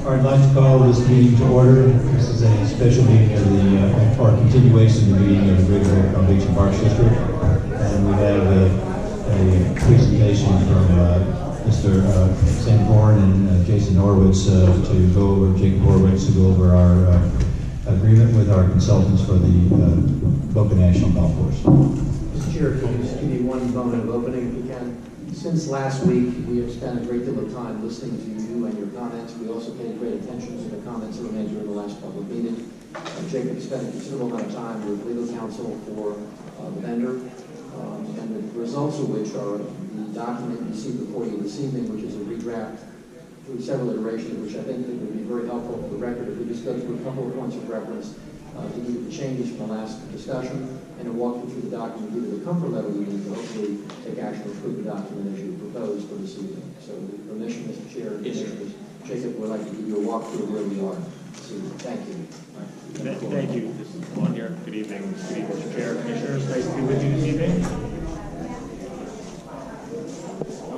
I'd like to call this meeting to order. This is a special meeting of the, or continuation of the meeting of the Grigville Palm Beach and Parks District. And we have a presentation from Mr. Sam Horn and Jason Horwitz to go over, Jake Horwitz, to go over our agreement with our consultants for the Boca National Golf Course. Mr. Chair, can I just give you one moment of opening if you can? Since last week, we have spent a great deal of time listening to you and your comments. We also paid great attention to the comments that were made during the last public meeting. Jacob spent a considerable amount of time with legal counsel for the vendor, and the results of which are the document you see before you this evening, which is a redraft through several iterations, which I think would be very helpful for the record if we just go through a couple of points of reference to give you the changes from the last discussion, and to walk you through the document, give you the comfort level you need to hopefully take action to approve the document as you proposed for this evening. So, with permission, Mr. Chair, yes, Jacob would like to give you a walkthrough of where we are this evening. Thank you. Thank you. This is on here. Good evening. Good evening, Mr. Chair, Commissioners. Nice to be with you this evening.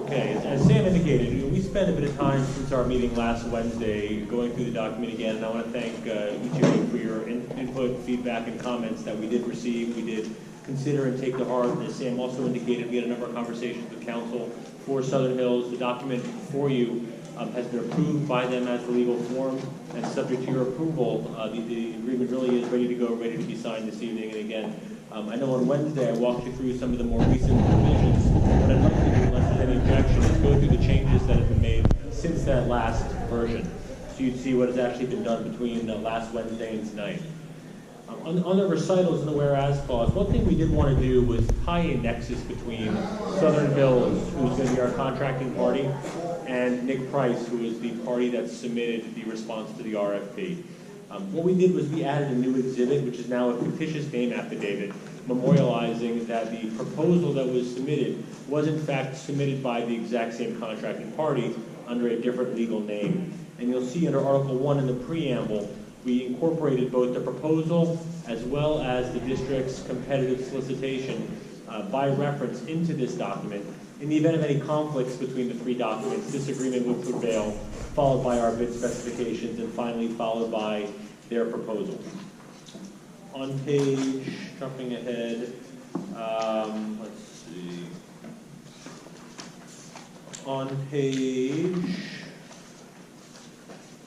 Okay, as Sam indicated, we spent a bit of time since our meeting last Wednesday going through the document again, and I want to thank each of you for your input, feedback, and comments that we did receive. We did consider and take to heart. As Sam also indicated, we had a number of conversations with counsel for Southern Hills. The document for you has been approved by them as the legal form, and subject to your approval, the agreement really is ready to go, ready to be signed this evening. And again, I know on Wednesday I walked you through some of the more recent provisions. What I'd like to do, unless there's any objection, is go through the changes that have been made since that last version, so you'd see what has actually been done between last Wednesday and tonight. On the recitals and the whereas clause, one thing we did want to do was tie a nexus between Southern Hills, who's going to be our contracting party, and Nick Price, who is the party that submitted the response to the RFP. What we did was we added a new exhibit, which is now a fictitious name affidavit, memorializing that the proposal that was submitted was in fact submitted by the exact same contracting party under a different legal name. And you'll see under Article 1 in the preamble, we incorporated both the proposal as well as the district's competitive solicitation by reference into this document. In the event of any conflicts between the three documents, this agreement would prevail, followed by our bid specifications, and finally followed by their proposal. On page, jumping ahead, let's see. On page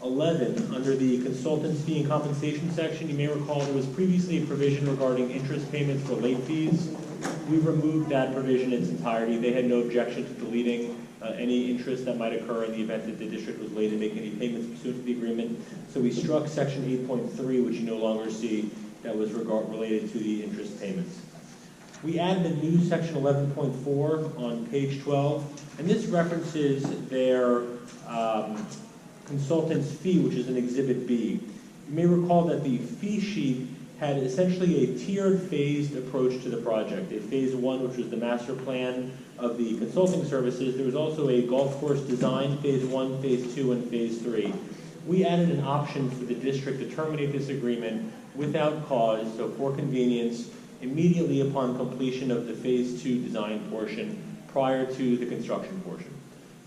11, under the consultants fee and compensation section, you may recall there was previously a provision regarding interest payments for late fees. We removed that provision in its entirety. They had no objection to deleting any interest that might occur in the event that the district was late in making any payments pursuant to the agreement. So we struck section 8.3, which you no longer see, that was related to the interest payments. We added a new section 11.4 on page 12, and this references their consultant's fee, which is in Exhibit B. You may recall that the fee sheet had essentially a tiered, phased approach to the project. A phase 1, which was the master plan of the consulting services. There was also a golf course design, phase 1, phase 2, and phase 3. We added an option for the district to terminate this agreement without cause, so for convenience, immediately upon completion of the phase 2 design portion prior to the construction portion.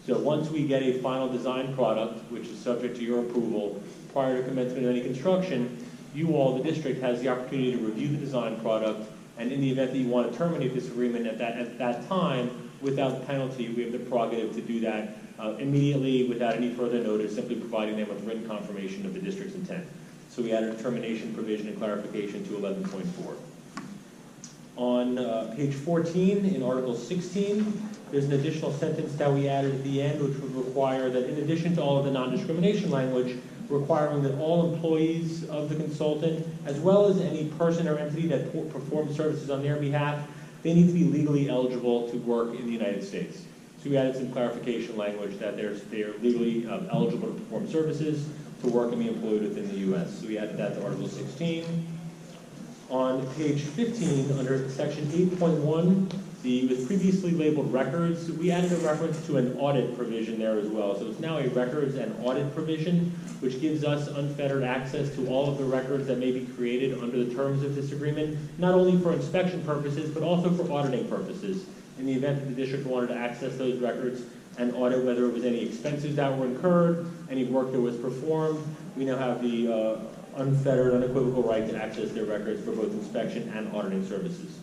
So once we get a final design product, which is subject to your approval, prior to commencement of any construction, you all, the district, has the opportunity to review the design product, and in the event that you want to terminate this agreement at that time, without penalty, we have the prerogative to do that immediately without any further notice, simply providing them with written confirmation of the district's intent. So we added a termination provision and clarification to 11.4. On page 14, in Article 16, there's an additional sentence that we added at the end, which would require that in addition to all of the non-discrimination language, requiring that all employees of the consultant, as well as any person or entity that performs services on their behalf, they need to be legally eligible to work in the United States. So we added some clarification language that they are legally eligible to perform services, to work and be employed within the U.S. So we added that to Article 16. On page 15, under section 8.1, with previously labeled records, we added a reference to an audit provision there as well. So it's now a records and audit provision, which gives us unfettered access to all of the records that may be created under the terms of this agreement, not only for inspection purposes, but also for auditing purposes. In the event that the district wanted to access those records, and audit whether it was any expenses that were incurred, any work that was performed. We now have the unfettered, unequivocal right to access their records for both inspection and auditing services.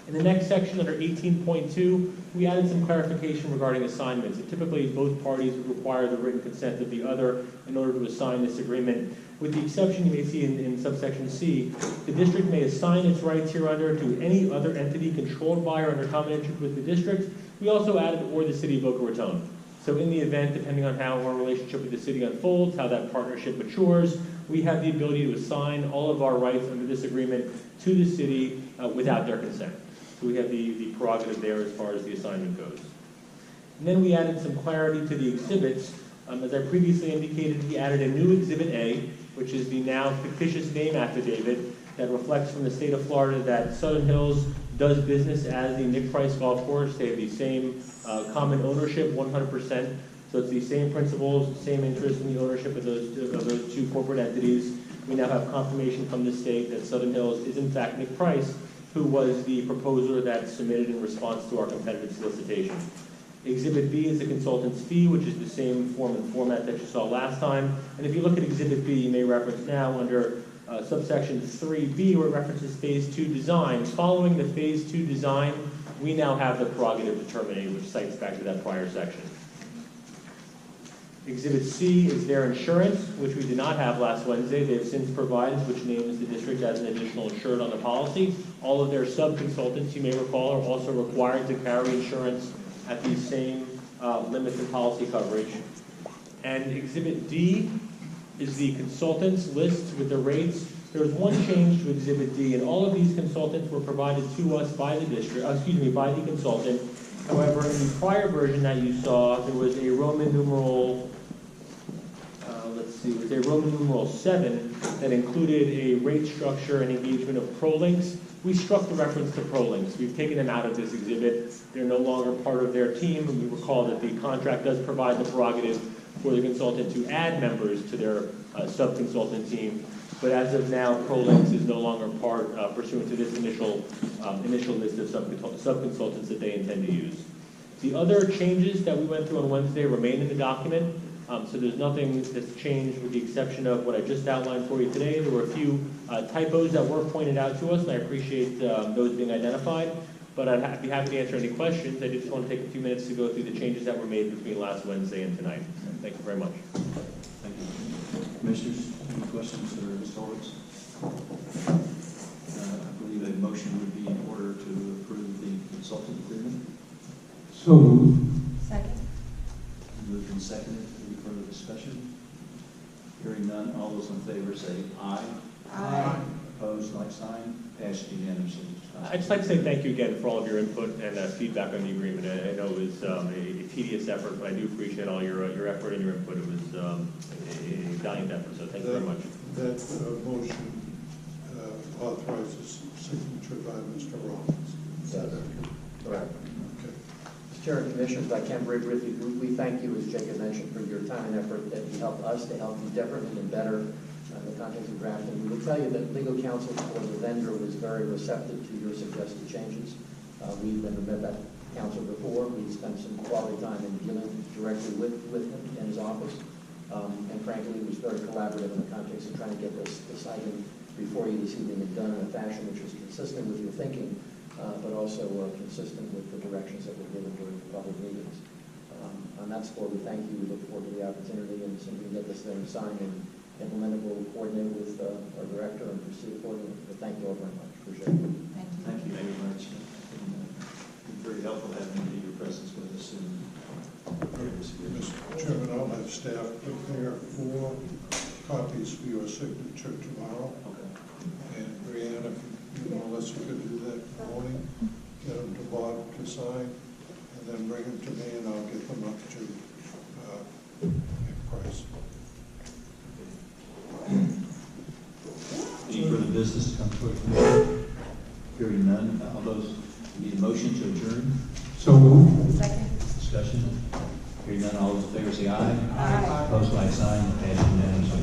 In the next section, under 18.2, we added some clarification regarding assignments. And typically, both parties would require the written consent of the other in order to assign this agreement. With the exception you may see in subsection C, the district may assign its rights hereunder to any other entity controlled by or under common interest with the district. We also added or the city of Boca Raton. So in the event, depending on how our relationship with the city unfolds, how that partnership matures, we have the ability to assign all of our rights under this agreement to the city without their consent. So we have the prerogative there as far as the assignment goes. And then we added some clarity to the exhibits. As I previously indicated, we added a new Exhibit A, which is the now fictitious name affidavit that reflects from the state of Florida that Southern Hills does business as the Nick Price Golf Course. They have the same common ownership, 100%. So it's the same principles, same interest in the ownership of those two corporate entities. We now have confirmation from the state that Southern Hills is in fact Nick Price, who was the proposer that submitted in response to our competitive solicitation. Exhibit B is the consultant's fee, which is the same form and format that you saw last time. And if you look at Exhibit B, you may reference now under subsection 3B, where it references Phase 2 design. Following the Phase 2 design, we now have the prerogative to terminate, which cites back to that prior section. Exhibit C is their insurance, which we did not have last Wednesday. They have since provided, which names the district as an additional insured on the policy. All of their sub-consultants, you may recall, are also required to carry insurance at these same limits of policy coverage. And Exhibit D is the consultants list with the rates. There was one change to Exhibit D, and all of these consultants were provided to us by the district, by the consultant. However, in the prior version that you saw, there was a Roman numeral, it was a Roman numeral 7 that included a rate structure and engagement of ProLinks. We struck the reference to ProLinks. We've taken them out of this exhibit. They're no longer part of their team, and we recall that the contract does provide the prerogative for the consultant to add members to their sub-consultant team. But as of now, ProLinks is no longer part, pursuant to this initial list of sub-consultants that they intend to use. The other changes that we went through on Wednesday remain in the document, so there's nothing that's changed with the exception of what I just outlined for you today. There were a few typos that were pointed out to us, and I appreciate those being identified, but I'd be happy to answer any questions. I just want to take a few minutes to go through the changes that were made between last Wednesday and tonight. Thank you very much. Thank you. Commissioners, any questions for Ms. Horowitz? I believe a motion would be in order to approve the consultant agreement. So moved. Second. Moved and seconded. Any further discussion? Hearing none, all those in favor say aye. Aye. Opposed, like sign. Passed unanimously. I'd just like to say thank you again for all of your input and feedback on the agreement. I know it was a tedious effort, but I do appreciate all your effort and your input. It was a valiant effort, so thank you very much. That motion authorizes signature by Mr. Rollins. Is that Correct. okay? Mr. Chair and Commissioners, I can very briefly, we thank you, as Jacob mentioned, for your time and effort that you helped us to help you differently and better in the context of drafting. We will tell you that legal counsel for the vendor was very receptive to your suggested changes. We've never met that counsel before. We spent some quality time in dealing directly with him in his office. And frankly, it was very collaborative in the context of trying to get this item before you this evening and done in a fashion which was consistent with your thinking, but also consistent with the directions that were given during the public meetings. On that score, we thank you. We look forward to the opportunity, and so we can get this thing signed and implemented. We'll coordinate with our director and proceed accordingly. But thank you all very much. Appreciate it. Thank you. Thank you very much. It's very helpful having your presence with us in this agreement. Mr. Chairman, I'll have staff prepare 4 copies for your signature tomorrow. Okay. And Brianna, unless you could do that in the morning, get them to Bob to sign, and then bring them to me, and I'll get them up to Nick Price. Any further business to come before the commission? Hearing none, all those need a motion to adjourn? So moved. Second. Discussion? Hearing none, all those in favor say aye. Aye. Opposed, like sign. Passed unanimously.